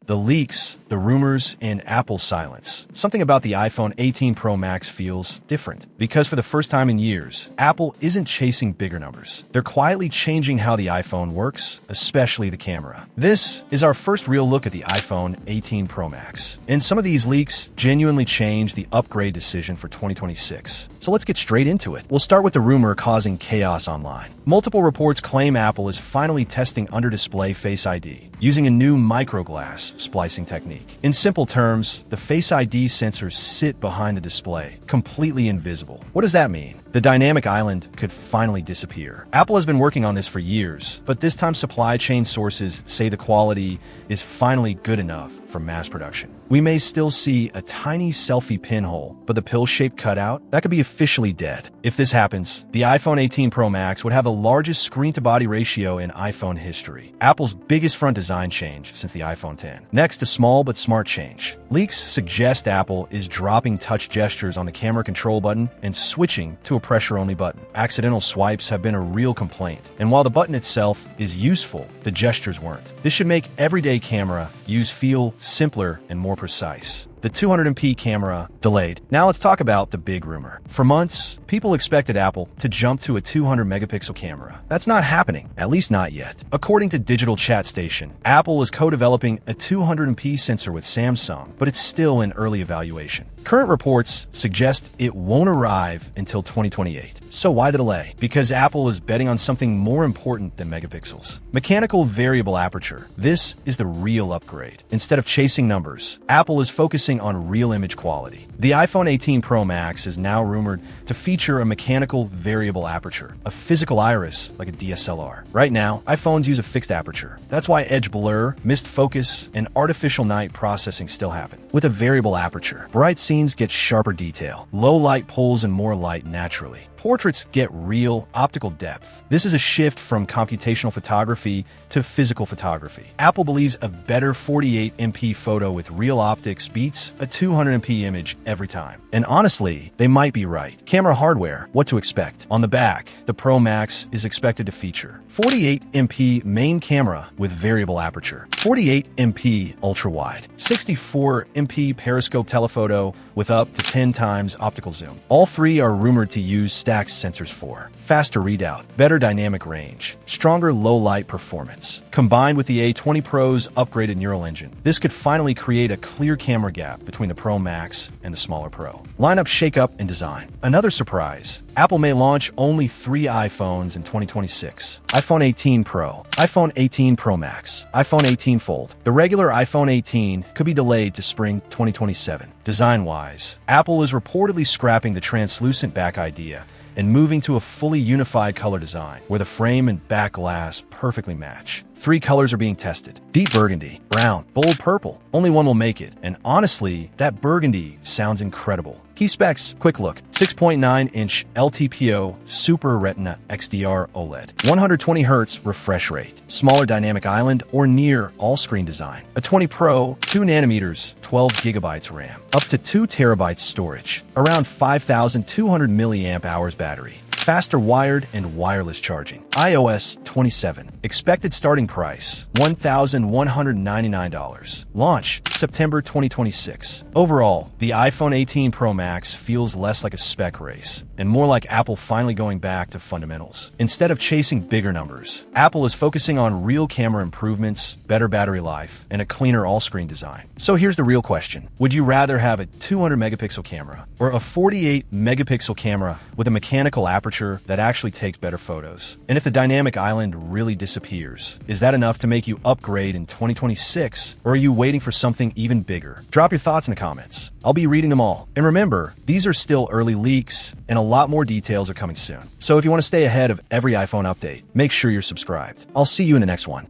The leaks, the rumors, and Apple's silence. Something about the iPhone 18 Pro Max feels different. Because for the first time in years, Apple isn't chasing bigger numbers. They're quietly changing how the iPhone works, especially the camera. This is our first real look at the iPhone 18 Pro Max. And some of these leaks genuinely change the upgrade decision for 2026. So let's get straight into it. We'll start with the rumor causing chaos online. Multiple reports claim Apple is finally testing under-display Face ID using a new microglass splicing technique. In simple terms, the Face ID sensors sit behind the display, completely invisible. What does that mean? The dynamic island could finally disappear. Apple has been working on this for years, but this time supply chain sources say the quality is finally good enough for mass production. We may still see a tiny selfie pinhole, but the pill-shaped cutout, that could be officially dead. If this happens, the iPhone 18 Pro Max would have the largest screen-to-body ratio in iPhone history, Apple's biggest front design change since the iPhone 10. Next, a small but smart change. Leaks suggest Apple is dropping touch gestures on the camera control button and switching to a pressure-only button. Accidental swipes have been a real complaint, and while the button itself is useful, the gestures weren't. This should make everyday camera use feel simpler and more precise. The 200MP camera delayed. Now let's talk about the big rumor. For months, people expected Apple to jump to a 200-megapixel camera. That's not happening, at least not yet. According to Digital Chat Station, Apple is co-developing a 200MP sensor with Samsung, but it's still in early evaluation. Current reports suggest it won't arrive until 2028. So why the delay? Because Apple is betting on something more important than megapixels. Mechanical variable aperture. This is the real upgrade. Instead of chasing numbers, Apple is focusing on real image quality. The iPhone 18 Pro Max is now rumored to feature a mechanical variable aperture, a physical iris like a DSLR. Right now, iPhones use a fixed aperture. That's why edge blur, missed focus, and artificial night processing still happen. With a variable aperture, bright scenes get sharper detail. Low light pulls in more light naturally. Portraits get real optical depth. This is a shift from computational photography to physical photography. Apple believes a better 48MP photo with real optics beats a 200MP image every time. And honestly, they might be right. Camera hardware, what to expect. On the back, the Pro Max is expected to feature 48MP main camera with variable aperture, 48MP ultra-wide, 64MP periscope telephoto with up to 10 times optical zoom. All three are rumored to use stacked sensors for faster readout, better dynamic range, stronger low-light performance. Combined with the A20 Pro's upgraded neural engine, this could finally create a clear camera gap between the Pro Max and the smaller Pro. Lineup shakeup and design. Another surprise. Apple may launch only 3 iPhones in 2026. iPhone 18 Pro, iPhone 18 Pro Max, iPhone 18 Fold. The regular iPhone 18 could be delayed to spring 2027. Design-wise, Apple is reportedly scrapping the translucent back idea and moving to a fully unified color design where the frame and back glass perfectly match. 3 colors are being tested: deep burgundy, brown, bold purple. Only one will make it, and honestly, that burgundy sounds incredible. Key specs, quick look. 6.9-inch LTPO Super Retina XDR OLED. 120Hz refresh rate. Smaller dynamic island or near all-screen design. A 20 Pro, 2 nanometers, 12GB RAM. Up to 2 terabytes storage. Around 5,200 milliamp hours battery. Faster wired and wireless charging. iOS 27. Expected starting price, $1,199. Launch, September 2026. Overall, the iPhone 18 Pro Max feels less like a spec race and more like Apple finally going back to fundamentals. Instead of chasing bigger numbers, Apple is focusing on real camera improvements, better battery life, and a cleaner all-screen design. So here's the real question. Would you rather have a 200-megapixel camera or a 48-megapixel camera with a mechanical aperture that actually takes better photos? And if the dynamic island really disappears, is that enough to make you upgrade in 2026, or are you waiting for something even bigger? Drop your thoughts in the comments. I'll be reading them all. And remember, these are still early leaks, and a lot more details are coming soon. So if you want to stay ahead of every iPhone update, make sure you're subscribed. I'll see you in the next one.